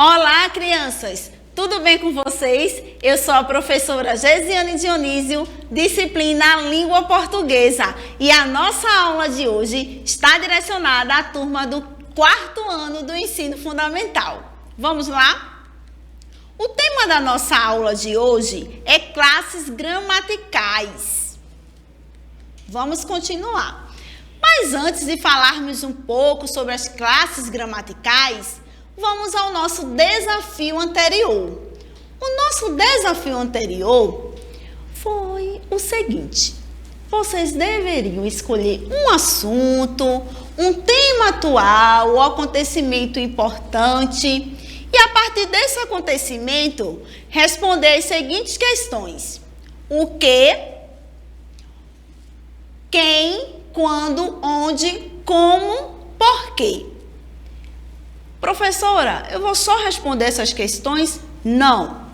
Olá, crianças! Tudo bem com vocês? Eu sou a professora Gesiane Dionísio, disciplina Língua Portuguesa. E a nossa aula de hoje está direcionada à turma do 4º ano do ensino fundamental. Vamos lá? O tema da nossa aula de hoje é classes gramaticais. Vamos continuar. Mas antes de falarmos um pouco sobre as classes gramaticais, vamos ao nosso desafio anterior. O nosso desafio anterior foi o seguinte: vocês deveriam escolher um assunto, um tema atual, um acontecimento importante e, a partir desse acontecimento, responder as seguintes questões: o que, quem, quando, onde, como, por quê. Professora, eu vou só responder essas questões? Não.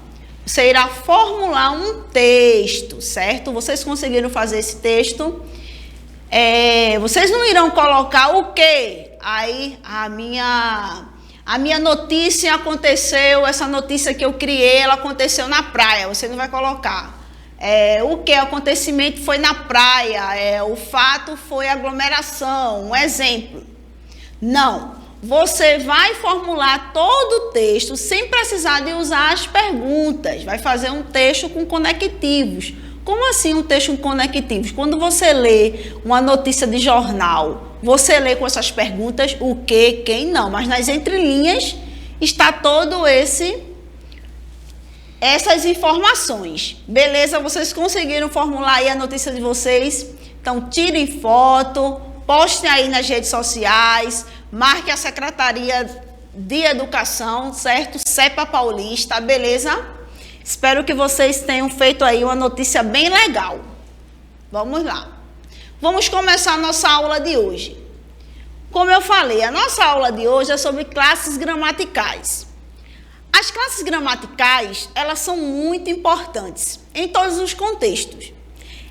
Você irá formular um texto, certo? Vocês conseguiram fazer esse texto? Vocês não irão colocar o quê? Aí a minha notícia aconteceu, essa notícia que eu criei, ela aconteceu na praia. Você não vai colocar. O que? Acontecimento foi na praia. O fato foi aglomeração. Um exemplo. Não. Você vai formular todo o texto sem precisar de usar as perguntas. Vai fazer um texto com conectivos. Como assim um texto com conectivos? Quando você lê uma notícia de jornal, você lê com essas perguntas o que, quem, não. Mas nas entrelinhas está todo essas informações. Beleza? Vocês conseguiram formular aí a notícia de vocês? Então, tirem foto, postem aí nas redes sociais, marque a Secretaria de Educação, certo? CEPA Paulista, beleza? Espero que vocês tenham feito aí uma notícia bem legal. Vamos lá. Vamos começar a nossa aula de hoje. Como eu falei, a nossa aula de hoje é sobre classes gramaticais. As classes gramaticais, elas são muito importantes em todos os contextos.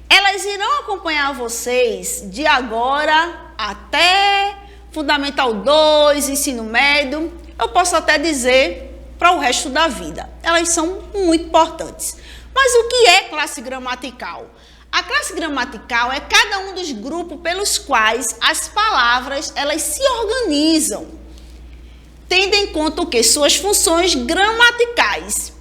Elas irão acompanhar vocês de agora até Fundamental 2, ensino médio, eu posso até dizer para o resto da vida. Elas são muito importantes. Mas o que é classe gramatical? A classe gramatical é cada um dos grupos pelos quais as palavras elas se organizam, tendo em conta o que? Suas funções gramaticais.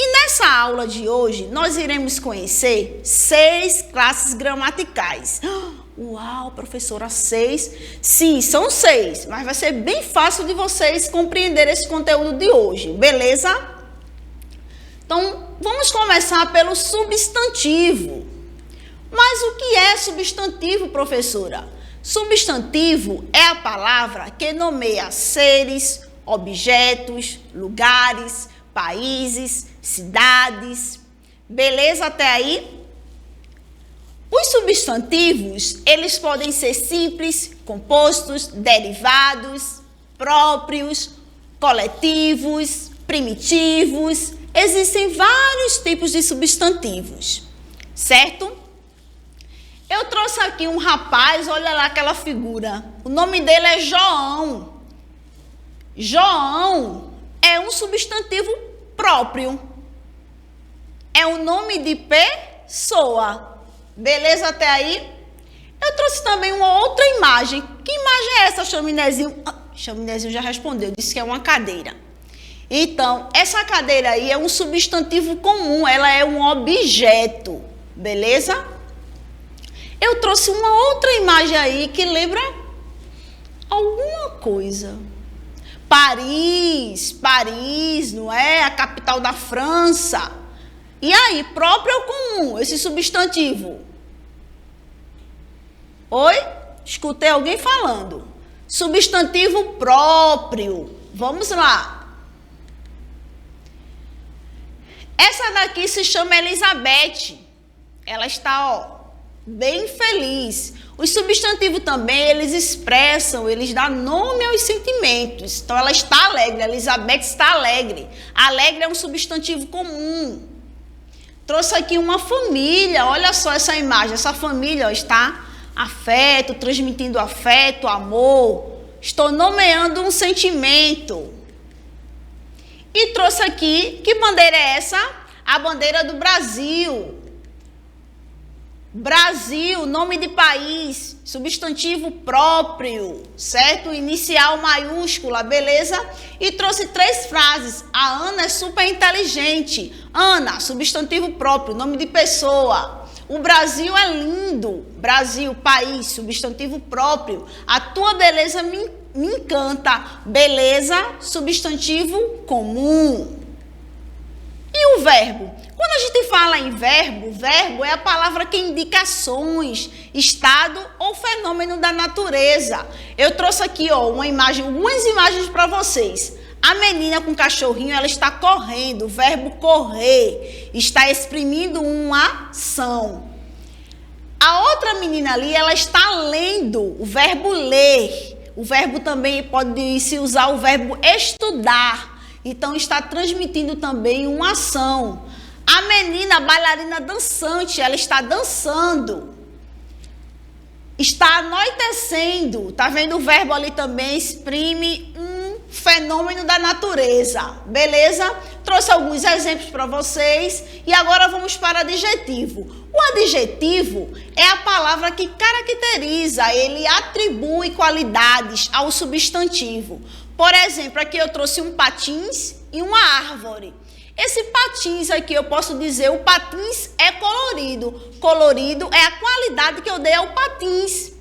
E nessa aula de hoje, nós iremos conhecer 6 classes gramaticais. Uau, professora, 6? Sim, são 6, mas vai ser bem fácil de vocês compreenderem esse conteúdo de hoje, beleza? Então, vamos começar pelo substantivo. Mas o que é substantivo, professora? Substantivo é a palavra que nomeia seres, objetos, lugares, países, cidades. Beleza até aí? Os substantivos, eles podem ser simples, compostos, derivados, próprios, coletivos, primitivos. Existem vários tipos de substantivos, certo? Eu trouxe aqui um rapaz, olha lá aquela figura. O nome dele é João. João é um substantivo próprio. É o nome de pessoa. Beleza até aí? Eu trouxe também uma outra imagem. Que imagem é essa, Chaminézinho? Chaminézinho já respondeu, disse que é uma cadeira. Então, essa cadeira aí é um substantivo comum, ela é um objeto. Beleza? Eu trouxe uma outra imagem aí que lembra alguma coisa. Paris, não é? A capital da França. E aí, próprio ou comum, esse substantivo? Oi? Escutei alguém falando. Substantivo próprio. Vamos lá. Essa daqui se chama Elizabeth. Ela está, bem feliz. Os substantivos também, eles expressam, eles dão nome aos sentimentos. Então, ela está alegre. Elizabeth está alegre. Alegre é um substantivo comum. Trouxe aqui uma família, olha só essa imagem, essa família está afeto, transmitindo afeto, amor. Estou nomeando um sentimento. E trouxe aqui, que bandeira é essa? A bandeira do Brasil. Brasil, nome de país, substantivo próprio, certo? Inicial maiúscula, beleza? E trouxe 3 frases. A Ana é super inteligente. Ana, substantivo próprio, nome de pessoa. O Brasil é lindo. Brasil, país, substantivo próprio. A tua beleza me encanta. Beleza, substantivo comum. E o verbo? Quando a gente fala em verbo, verbo é a palavra que indica ações, estado ou fenômeno da natureza. Eu trouxe aqui, ó, algumas imagens para vocês. A menina com o cachorrinho, ela está correndo, o verbo correr, está exprimindo uma ação. A outra menina ali, ela está lendo, o verbo ler. O verbo também pode se usar o verbo estudar. Então, está transmitindo também uma ação. A menina bailarina dançante, ela está dançando. Está anoitecendo. Tá vendo o verbo ali também? Exprime um fenômeno da natureza. Beleza? Trouxe alguns exemplos para vocês. E agora vamos para o adjetivo. O adjetivo é a palavra que caracteriza, ele atribui qualidades ao substantivo. Por exemplo, aqui eu trouxe um patins e uma árvore. Esse patins aqui, eu posso dizer, o patins é colorido. Colorido é a qualidade que eu dei ao patins.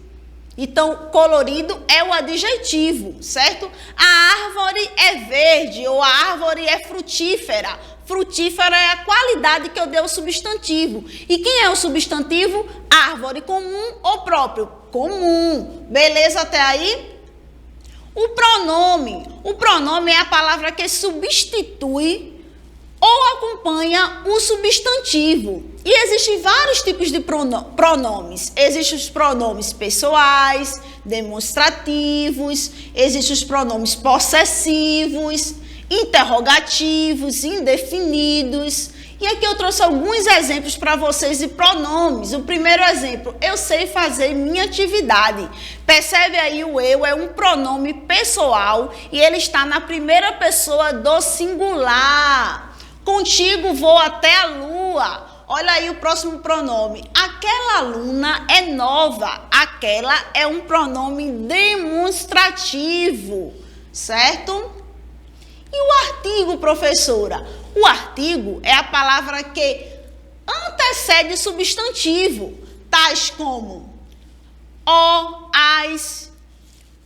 Então, colorido é o adjetivo, certo? A árvore é verde ou a árvore é frutífera. Frutífera é a qualidade que eu dei ao substantivo. E quem é o substantivo? Árvore, comum ou próprio? Comum. Beleza até aí? O pronome. O pronome é a palavra que substitui ou acompanha o substantivo. E existem vários tipos de pronomes. Existem os pronomes pessoais, demonstrativos, existem os pronomes possessivos, interrogativos, indefinidos. E aqui eu trouxe alguns exemplos para vocês de pronomes. O primeiro exemplo, eu sei fazer minha atividade. Percebe aí, o eu é um pronome pessoal e ele está na primeira pessoa do singular. Contigo vou até a lua. Olha aí o próximo pronome. Aquela aluna é nova. Aquela é um pronome demonstrativo, certo? E o artigo, professora? O artigo é a palavra que antecede o substantivo, tais como o, as.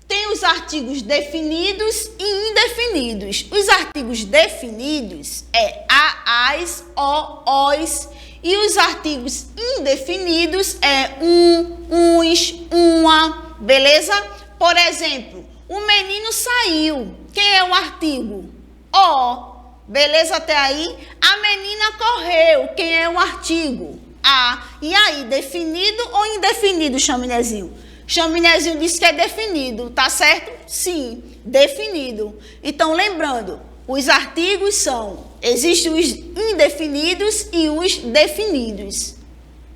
Tem os artigos definidos e indefinidos. Os artigos definidos é a, as, o, os. E os artigos indefinidos é uns, uma. Beleza? Por exemplo, o menino saiu. Quem é o artigo? O. Beleza até aí? A menina correu. Quem é o artigo? A. E aí, definido ou indefinido, Chaminézinho? Chaminézinho disse que é definido, tá certo? Sim, definido. Então, lembrando, os artigos são, existem os indefinidos e os definidos.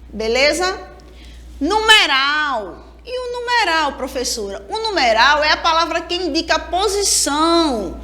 Beleza? Numeral. E o numeral, professora? O numeral é a palavra que indica a posição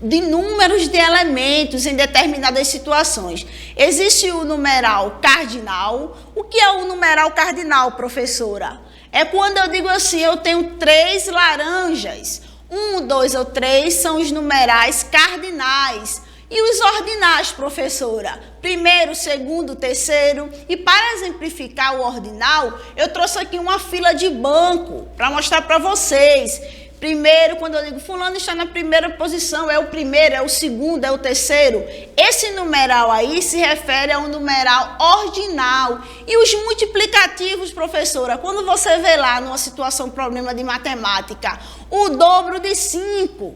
de números de elementos em determinadas situações. Existe o numeral cardinal. O que é o numeral cardinal, professora? É quando eu digo assim, eu tenho 3 laranjas. 1, 2 ou 3 são os numerais cardinais. E os ordinais, professora? Primeiro, segundo, terceiro. E para exemplificar o ordinal, eu trouxe aqui uma fila de banco para mostrar para vocês. Primeiro, quando eu digo fulano está na primeira posição, é o primeiro, é o segundo, é o terceiro. Esse numeral aí se refere a um numeral ordinal. E os multiplicativos, professora, quando você vê lá numa situação, problema de matemática, o dobro de 5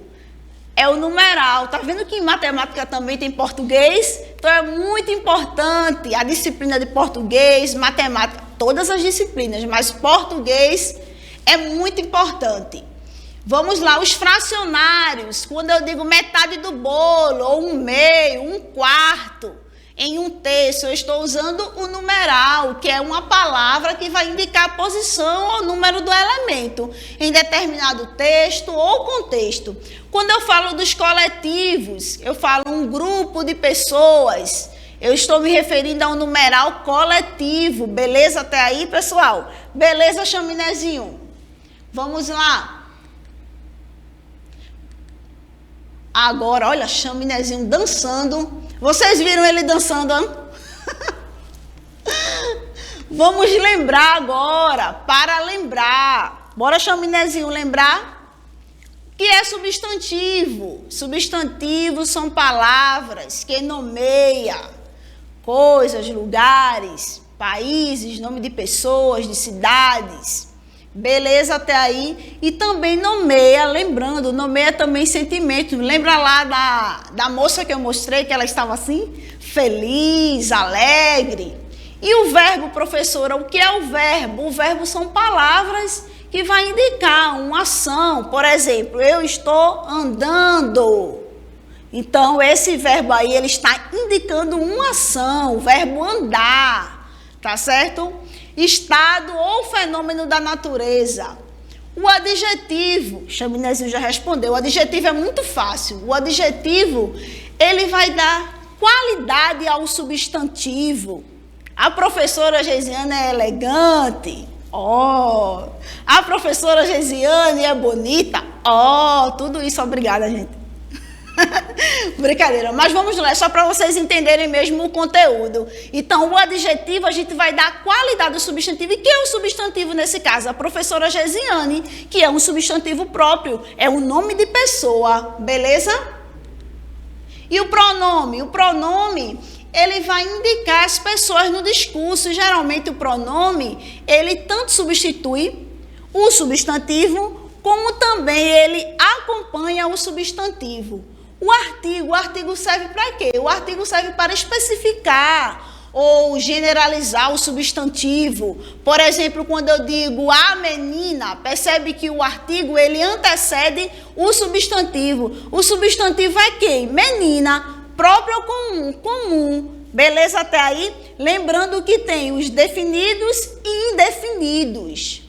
é o numeral. Tá vendo que em matemática também tem português? Então é muito importante a disciplina de português, matemática, todas as disciplinas, mas português é muito importante. Vamos lá, os fracionários, quando eu digo metade do bolo, ou 1/2, 1/4, Em um texto, eu estou usando o numeral, que é uma palavra que vai indicar a posição ou número do elemento, em determinado texto ou contexto. Quando eu falo dos coletivos, eu falo um grupo de pessoas, eu estou me referindo a um numeral coletivo. Beleza até aí, pessoal? Beleza, Chaminézinho? Vamos lá. Agora, olha, Chaminézinho dançando. Vocês viram ele dançando, hein? Vamos lembrar agora, para lembrar. Bora, Chaminézinho, lembrar? O que é substantivo? Substantivos são palavras que nomeiam coisas, lugares, países, nome de pessoas, de cidades. Beleza até aí? E também nomeia, lembrando, nomeia também sentimentos. Lembra lá da moça que eu mostrei, que ela estava assim? Feliz, alegre. E o verbo, professora, o que é o verbo? O verbo são palavras que vai indicar uma ação. Por exemplo, eu estou andando. Então, esse verbo aí, ele está indicando uma ação, o verbo andar, tá certo? Estado ou fenômeno da natureza. O adjetivo, Chaminézinho já respondeu, o adjetivo é muito fácil. O adjetivo, ele vai dar qualidade ao substantivo. A professora Geisiane é elegante. Oh, a professora Geisiane é bonita. Oh, tudo isso, obrigada, gente. Brincadeira, mas vamos lá, só para vocês entenderem mesmo o conteúdo. Então, o adjetivo, a gente vai dar qualidade ao substantivo. E quem é o substantivo nesse caso? A professora Geisiane, que é um substantivo próprio, é um nome de pessoa, beleza? E o pronome? O pronome, ele vai indicar as pessoas no discurso. Geralmente, o pronome, ele tanto substitui o substantivo, como também ele acompanha o substantivo. O artigo serve para quê? O artigo serve para especificar ou generalizar o substantivo. Por exemplo, quando eu digo a menina, percebe que o artigo ele antecede o substantivo. O substantivo é quem? Menina, próprio ou comum? Comum. Beleza até aí? Lembrando que tem os definidos e indefinidos.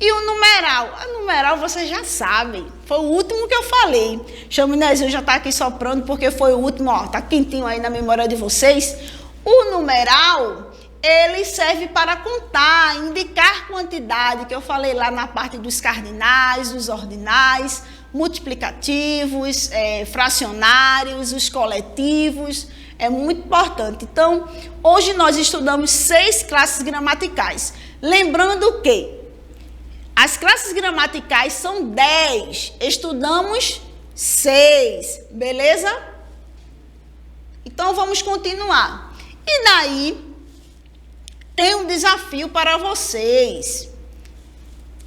E o numeral? A numeral vocês já sabem. Foi o último que eu falei. Chaminézinho já está aqui soprando porque foi o último. Ó, tá quentinho aí na memória de vocês. O numeral, ele serve para contar, indicar quantidade, que eu falei lá na parte dos cardinais, dos ordinais, multiplicativos, fracionários, os coletivos. É muito importante. Então, hoje nós estudamos 6 classes gramaticais. Lembrando que as classes gramaticais são 10, estudamos 6, beleza? Então, vamos continuar. E daí, tem um desafio para vocês.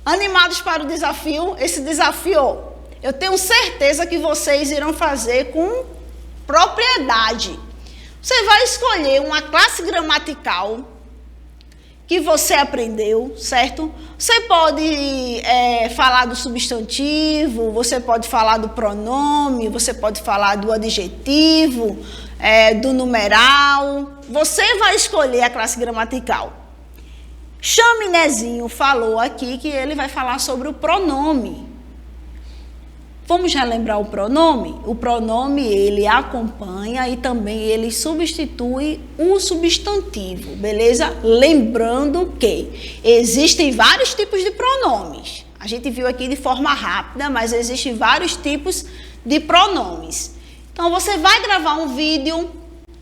Animados para o desafio? Esse desafio, eu tenho certeza que vocês irão fazer com propriedade. Você vai escolher uma classe gramatical que você aprendeu, certo? Você pode falar do substantivo, você pode falar do pronome, você pode falar do adjetivo, do numeral. Você vai escolher a classe gramatical. Chaminézinho falou aqui que ele vai falar sobre o pronome. Vamos relembrar o pronome? O pronome, ele acompanha e também ele substitui o substantivo, beleza? Lembrando que existem vários tipos de pronomes. A gente viu aqui de forma rápida, mas existem vários tipos de pronomes. Então, você vai gravar um vídeo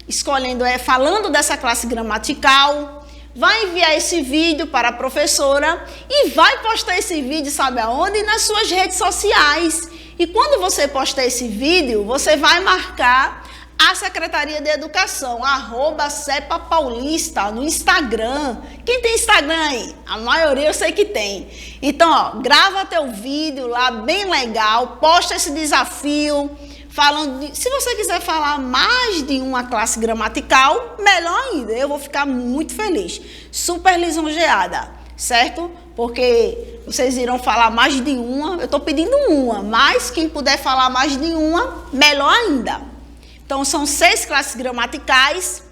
escolhendo, falando dessa classe gramatical, vai enviar esse vídeo para a professora e vai postar esse vídeo, sabe aonde? Nas suas redes sociais. E quando você postar esse vídeo, você vai marcar a Secretaria de Educação, @CEPA-Paulista, no Instagram. Quem tem Instagram aí? A maioria eu sei que tem. Então, ó, grava teu vídeo lá, bem legal, posta esse desafio, se você quiser falar mais de uma classe gramatical, melhor ainda, eu vou ficar muito feliz, super lisonjeada, certo? Porque vocês irão falar mais de uma, eu estou pedindo uma, mas quem puder falar mais de uma, melhor ainda. Então, são 6 classes gramaticais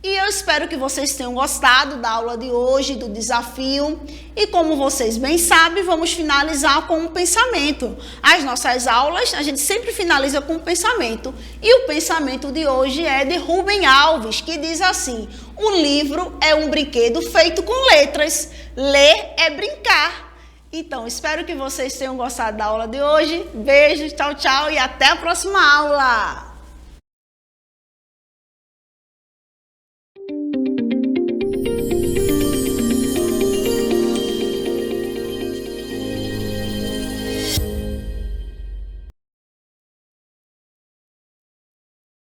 E eu espero que vocês tenham gostado da aula de hoje, do desafio. E como vocês bem sabem, vamos finalizar com um pensamento. As nossas aulas, a gente sempre finaliza com um pensamento. E o pensamento de hoje é de Rubem Alves, que diz assim: o livro é um brinquedo feito com letras. Ler é brincar. Então, espero que vocês tenham gostado da aula de hoje. Beijos, tchau, tchau e até a próxima aula!